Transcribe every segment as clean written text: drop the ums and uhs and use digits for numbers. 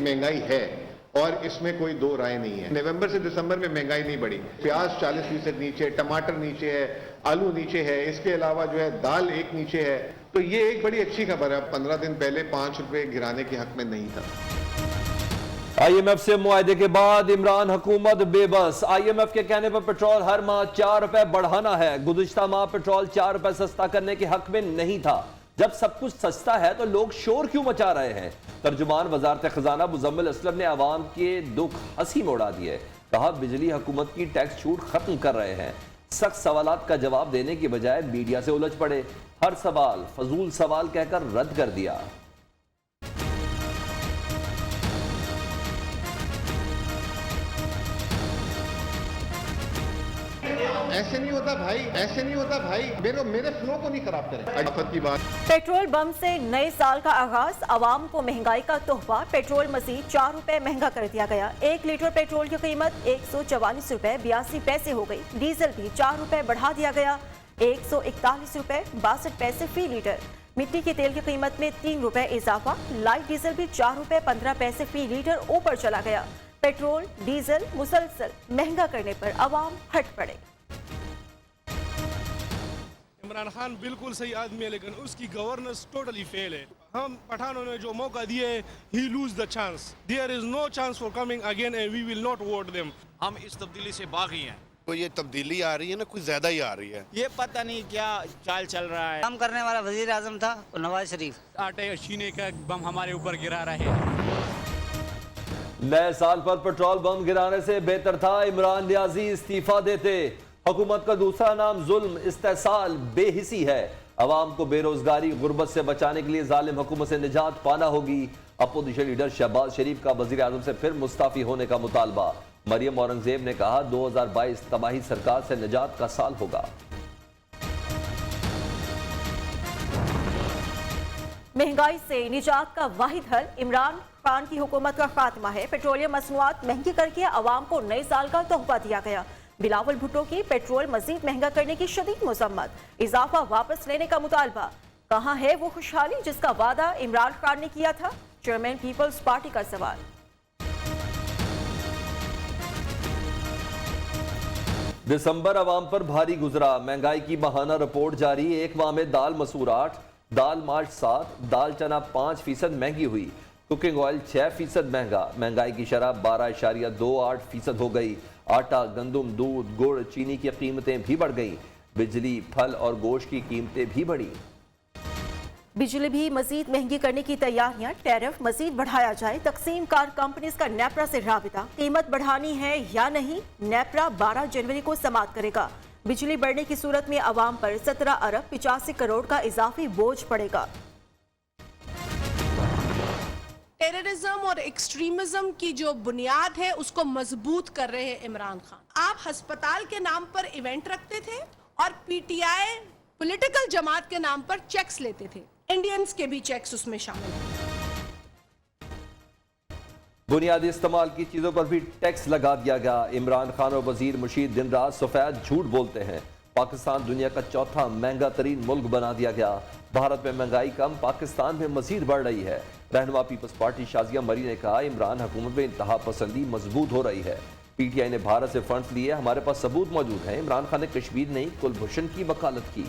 महंगाई है और इसमें कोई दो राय नहीं है। नवंबर से दिसंबर में महंगाई नहीं बढ़ी। प्याज 40% नीचे, टमाटर नीचे है, आलू नीचे है, इसके अलावा जो है दाल एक नीचे है। तो ये एक बड़ी अच्छी खबर है। 15 दिन पहले 5 रुपए गिराने के हक में नहीं था। IMF से मुआहदे के बाद इमरान हुकूमत बेबस। IMF के कहने पर पेट्रोल हर माह 4 रुपए बढ़ाना है। गुज़िश्ता माह पेट्रोल 4 रुपए सस्ता करने के हक में नहीं था। जब सब कुछ सस्ता है तो लोग शोर क्यों मचा रहे हैं? तर्जुमान वजारत खजाना मुजम्मिल असलम ने आवाम के दुख हंसी में उड़ा दिए। कहा बिजली हुकूमत की टैक्स छूट खत्म कर रहे हैं। सख्त सवालात का जवाब देने की बजाय मीडिया से उलझ पड़े। हर सवाल फजूल सवाल कहकर रद्द कर दिया। ऐसे नहीं होता भाई, ऐसे नहीं होता भाई। मेरे फ्लो को नहीं खराब करें। आफत की बात। पेट्रोल बम से नए साल का आगाज, आवाम को महंगाई का तोहफा। पेट्रोल मजीद 4 रुपए महंगा कर दिया गया। 1 लीटर पेट्रोल की कीमत 144 रुपए 82 पैसे हो गई। डीजल भी 4 रुपए बढ़ा दिया गया, 141 रुपए 62 पैसे फी लीटर। मिट्टी के तेल की कीमत में 3 रुपए इजाफा। लाइट डीजल भी 4 रुपए 15 पैसे फी लीटर ऊपर चला गया। पेट्रोल डीजल मुसलसल महंगा करने पर आवाम हट पड़े। इमरान खान बिल्कुल सही आदमी है, लेकिन उसकी गवर्नेंस टोटली फेल है। हम पठानों ने जो मौका दिए, he lose the chance. There is no chance for coming again and we will not vote them. हम इस तब्दीली से बागी हैं। तो ये तब्दीली आ रही है ना, कुछ ज्यादा ही आ रही है। ये पता नहीं क्या चाल चल रहा है। काम करने वाला वजीर आजम था नवाज शरीफ। आटे छीने का बम हमारे ऊपर गिरा रहे हैं। नए साल पर पेट्रोल बम गिराने से बेहतर था इमरान न्याजी इस्तीफा देते। हुकूमत का दूसरा नाम जुल्म, इस्तेसाल, बेहिसी है। अवाम को बेरोजगारी गुर्बत से बचाने के लिए जालिम हुकूमत से निजात पाना होगी। अपोजिशन लीडर शहबाज शरीफ का वजीर आजम से फिर मुस्ताफी होने का मुतालबा। मरियम औरंगजेब ने कहा 2022 तबाही सरकार से निजात का साल होगा। महंगाई से निजात का वाहिद हल इमरान खान की हुकूमत का खात्मा है। पेट्रोलियम मसनूआत महंगी करके अवाम को नए साल का तोहफा दिया गया। बिलावल भुट्टो की पेट्रोल मजीद महंगा करने की शदीद मजम्मत, इजाफा वापस लेने का मुतालबा। कहां है वो खुशहाली जिसका वादा इमरान खान ने किया था? चेयरमैन पीपल्स पार्टी का सवाल। दिसंबर अवाम पर भारी गुजरा। महंगाई की माहाना रिपोर्ट जारी। एक माह में दाल मसूर 8, दाल मार्च 7, दाल चना 5% महंगी हुई। कुकिंग ऑयल 6% महंगा। महंगाई की शरह 12.28% हो गई। आटा, गंदम, दूध, गुड़, चीनी की कीमतें भी बढ़ गईं। बिजली, फल और गोश्त की कीमतें भी बढ़ी। बिजली भी मजीद महंगी करने की तैयारियां। टैरिफ मजीद बढ़ाया जाए। तकसीम कार कंपनीज का नेपरा से राबिता। कीमत बढ़ानी है या नहीं? नेपरा 12 जनवरी को समाप्त करेगा। बिजली बढ़ने की सूरत में अवाम पर 17 अरब 85 करोड़ का इजाफी बोझ पड़ेगा। टेररिज्म और एक्सट्रीमिज्म की जो बुनियाद है उसको मजबूत कर रहे हैं इमरान खान। आप अस्पताल के नाम पर इवेंट रखते थे और पीटीआई पॉलिटिकल जमात के नाम पर चेक्स लेते थे। इंडियंस के भी चेक्स उसमें शामिल हैं। बुनियादी इस्तेमाल की चीजों पर भी टैक्स लगा दिया गया। इमरान खान और वजीर मुशीद दिन रात सफेद झूठ बोलते हैं। पाकिस्तान दुनिया का चौथा महंगा तरीन मुल्क बना दिया गया। भारत में महंगाई कम, पाकिस्तान में मजीद बढ़ रही है। रहनुमा पीपल्स पार्टी शाजिया मरी ने कहा इमरान हुकूमत में इंतहा पसंदी मजबूत हो रही है। पीटीआई ने भारत से फंड्स लिए, हमारे पास सबूत मौजूद हैं। इमरान खान ने कश्मीर नहीं कुलभूषण की वकालत की।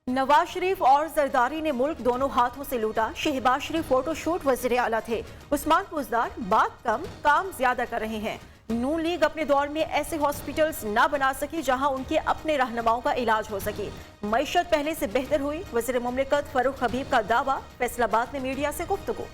नवाज शरीफ और जरदारी ने मुल्क दोनों हाथों से लूटा। शहबाज शरीफ फोटोशूट वज़ीर आला थे। उस्मान पुजदार बात कम काम ज्यादा कर रहे हैं। नून लीग अपने दौर में ऐसे हॉस्पिटल्स ना बना सकी जहां उनके अपने रहनुमाओं का इलाज हो सके। मईशत पहले से बेहतर हुई। वज़ीर मुमलिकत फरूख हबीब का दावा। फैसलाबाद में मीडिया से गुफ्तगू।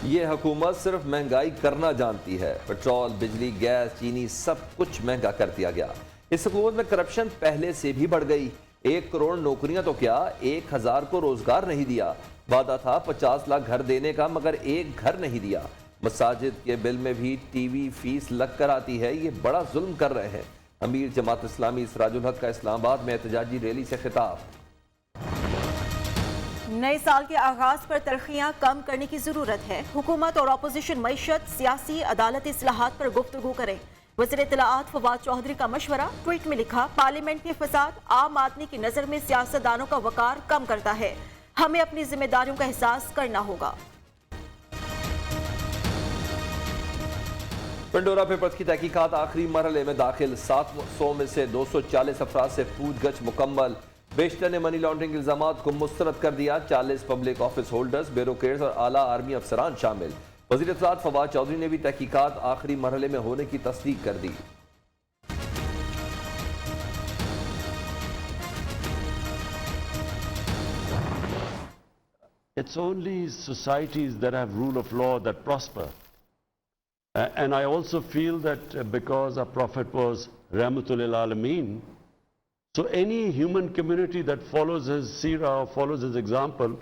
ये हुकूमत सिर्फ महंगाई करना जानती है। पेट्रोल, बिजली, गैस, चीनी सब कुछ महंगा कर दिया गया। इस हुकूमत में करप्शन पहले से भी बढ़ गई। 1 करोड़ नौकरियां तो क्या 1000 को रोजगार नहीं दिया। वादा था 50 लाख घर देने का, मगर एक घर नहीं दिया। मसाजिद के बिल में भी टीवी फीस लग कर आती है। ये बड़ा जुल्म कर रहे हैं। अमीर जमात इस्लामी सिराजुल हक का इस्लामाबाद में एहतजाजी रैली से खिताब। नए साल के आगाज पर तलखियां कम करने की जरूरत है। हुकूमत और अपोजिशन मईशत, सियासी, अदालती इस्लाहात पर गुफ्तगू करें। वज़ीर इत्तलाआत फवाद चौधरी का मशवरा। ट्वीट में लिखा, पार्लियामेंट में फसाद आम आदमी की नजर में सियासतदानों का वकार कम करता है। हमें अपनी जिम्मेदारियों का एहसास करना होगा। पंडोरा पेपर्स की तहकीकात आखिरी मरहले में दाखिल। 700 में से 240 अफराद से पूछगछ मुकम्मल। बेशतर ने मनी लॉन्ड्रिंग इल्जामात को मुस्तरद कर दिया। 40 पब्लिक ऑफिस होल्डर्स, ब्यूरोक्रेट्स और आला आर्मी अफसरान शामिल। वज़ीर इत्तलाआत फवाद चौधरी ने भी तहकीकात आखिरी मरहले में होने की तस्दीक कर दी। It's only societies that have rule of law that prosper. And I also feel that because our Prophet was Rahmatul lil Alameen, so any human community that follows his seerah or follows his example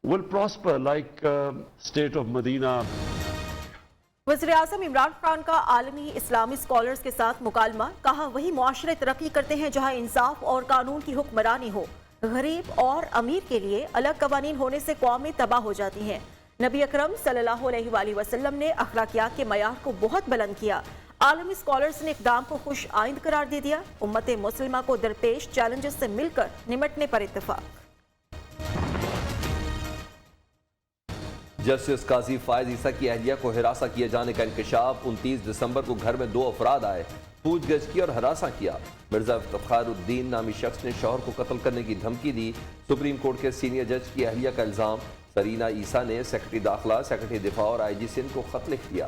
will prosper, like state of Medina. वज़ीर आज़म इमरान खान का आलमी इस्लामी scholars के साथ मुकालमा। कहा, वही मुआशरे तरक्की करते हैं जहां इंसाफ और कानून की हुक्मरानी हो। गरीब और अमीर के लिए अलग कवानीन होने से कौमें तबाह हो जाती हैं। नबी अकरम सल्लल्लाहु अलैहि वसल्लम ने अखलाकियात के मयार को बहुत बुलंद किया। आलमी स्कॉलर्स ने इक़दाम को खुश आइंद करार दे दिया। उम्मत मुस्लिमा को दरपेश चैलेंजेस से मिलकर निमटने पर इत्तेफाक। जस्टिस काजी फायज ईसा की अहलिया को हिरासा किए जाने का इंकशाफ। 29 दिसंबर को घर में 2 अफराद आए, पूछगछ की और हरासा किया। मिर्जा इफ्तिखारुद्दीन नामी शख्स ने शौहर को कत्ल करने की धमकी दी। सुप्रीम कोर्ट के सीनियर जज की अहलिया का इल्जाम। सरीना ईसा ने सेक्रेटरी दाखिला, सेक्रेटरी दिफा और IG सिंध को खत लिख दिया।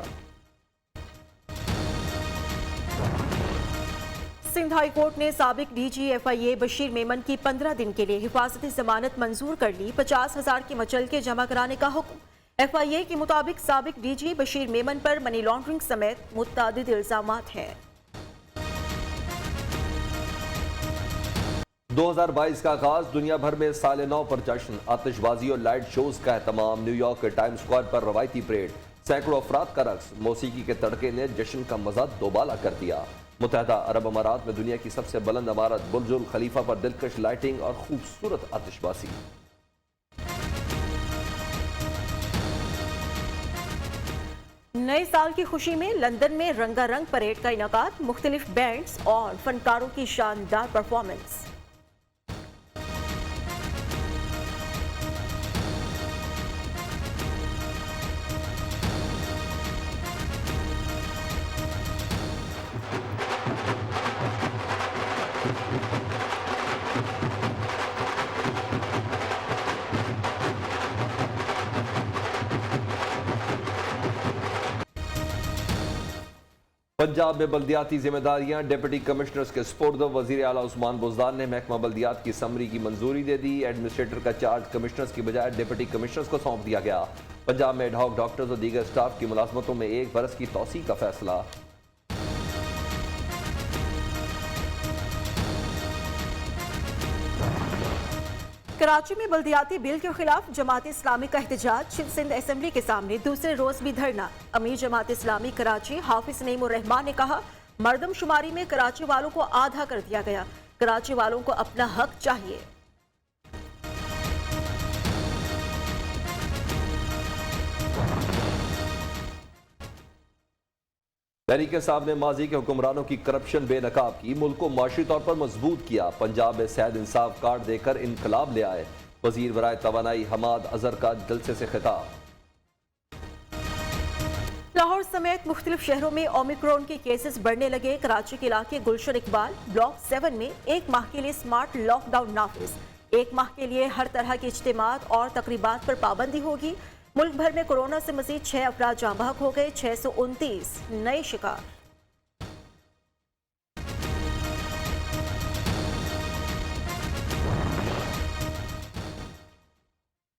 सिंध हाई कोर्ट ने साबिक DG FIA बशीर मेमन की 15 दिन के लिए हिफाजती जमानत मंजूर कर ली। 50,000 की मचलके जमा कराने का हुक्म। FIA के मुताबिक साबिक DG बशीर मेमन पर मनी लॉन्ड्रिंग समेत मुतअद्दिद इल्जामात हैं। 2022 का आगाज। दुनिया भर में साल नौ पर जश्न, आतिशबाजी और लाइट शोज का एहतमाम। न्यूयॉर्क के टाइम स्क्वायर पर रवायती परेड, सैकड़ों अफराद का रक्स। मौसीकी के तड़के ने जश्न का मजा दोबाला कर दिया। मुत्तहदा अरब अमारात में दुनिया की सबसे बुलंद इमारत बुर्जुल खलीफा पर दिलकश लाइटिंग और खूबसूरत आतिशबाजी। नए साल की खुशी में लंदन में रंगारंग परेड का इनाकात। मुख्तलिफ बैंड्स और फनकारों की शानदार परफॉर्मेंस। पंजाब में बल्दियाती जिम्मेदारियां डिप्टी कमिश्नर्स के स्पुर्द। वजीर आला उस्मान बुज़दार ने महकमा बल्दियात की समरी की मंजूरी दे दी। एडमिनिस्ट्रेटर का चार्ज कमिश्नर्स की बजाय डिप्टी कमिश्नर्स को सौंप दिया गया। पंजाब में एडहॉक डॉक्टर्स और दीगर स्टाफ की मुलाजमतों में 1 बरस की तौसी का फैसला। कराची में बल्दियाती बिल के खिलाफ जमात इस्लामी का एहतजाज। सिंध असेंबली के सामने दूसरे रोज भी धरना। अमीर जमात इस्लामी कराची हाफिज नईमुर रहमान ने कहा, मर्दमशुमारी में कराची वालों को आधा कर दिया गया। कराची वालों को अपना हक चाहिए। तहरीक साहब ने माजी के हुक्मरानों की करप्शन बेनकाब की, मुल्क को माशी तौर पर मजबूत किया। पंजाब में सेहत इंसाफ कार्ड देकर इनकलाब ले आए। वजीर बराए तवानाई हमाद अजहर का जलसे से खिताब। लाहौर समेत मुख्तलिफ शहरों में ओमिक्रॉन के केसेस बढ़ने लगे। कराची के इलाके गुलशन इकबाल ब्लॉक 7 में 1 माह के लिए स्मार्ट लॉकडाउन नाफिज। 1 माह के लिए हर तरह के इज्तिमात और तकरीबात पर पाबंदी होगी। मुल्क भर में कोरोना से मजीद 6 अफराद जाँ बहक हो गए। 629 नए शिकार।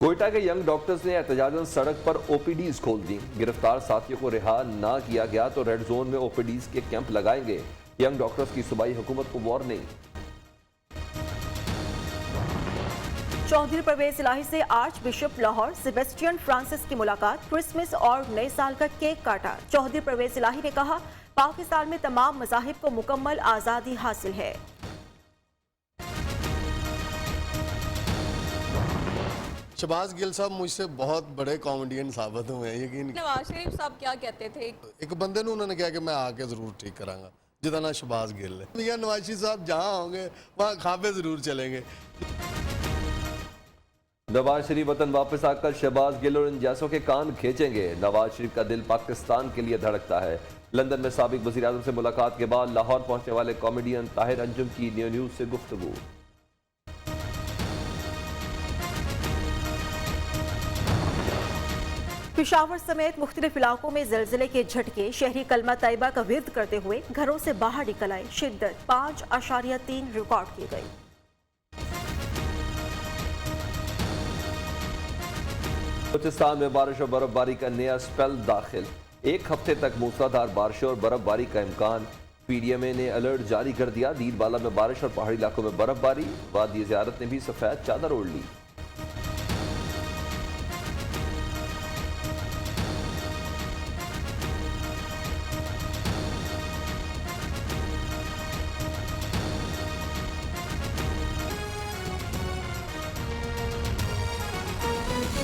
कोयटा के यंग डॉक्टर्स ने एहतजाजन सड़क पर OPDs खोल दी। गिरफ्तार साथियों को रिहा ना किया गया तो रेड जोन में OPDs के कैंप लगाएंगे। यंग डॉक्टर्स की सूबाई हुकूमत को वार्निंग। चौधरी परवेज इलाही से arch bishop Lahore Sebastian Francis की मुलाकात। क्रिसमस और नए साल का केक काटा। चौधरी परवेज इलाही ने कहा, पाकिस्तान में तमाम मज़ाहिब को मुकम्मल आज़ादी हासिल है। शहबाज गिल साहब मुझसे बहुत बड़े कॉमेडियन साबित हुए हैं, यकीन। नवाज शरीफ साहब क्या कहते थे? एक बंदे ने उन्होंने कहा कि मैं आके जरूर ठीक करांगा, जिदा ना शहबाज गिल है। भैया नवाज शरीफ साहब जहाँ होंगे वहाँ खाबे जरूर चलेंगे। नवाज शरीफ वतन वापस आकर शहबाज गिल और इन जैसों के कान खींचेंगे। नवाज शरीफ का दिल पाकिस्तान के लिए धड़कता है। लंदन में साबिक वज़ीर आज़म से मुलाकात के बाद लाहौर पहुंचने वाले कॉमेडियन ताहिर अंजुम की न्यू न्यूज से गुफ्तगू। पेशावर समेत मुख्तलिफ इलाकों में ज़लज़ले के झटके। शहरी कलमा तैयबा का विर्द करते हुए घरों से बाहर निकल आए। शिद्दत 5.3 रिकॉर्ड की गई। बलूचिस्तान में बारिश और बर्फबारी का नया स्पेल दाखिल। एक हफ्ते तक मूसलाधार बारिशों और बर्फबारी का इम्कान। पीडीएमए ने अलर्ट जारी कर दिया। दीनवाला में बारिश और पहाड़ी इलाकों में बर्फबारी। वादी ज़ियारत ने भी सफेद चादर ओढ़ ली।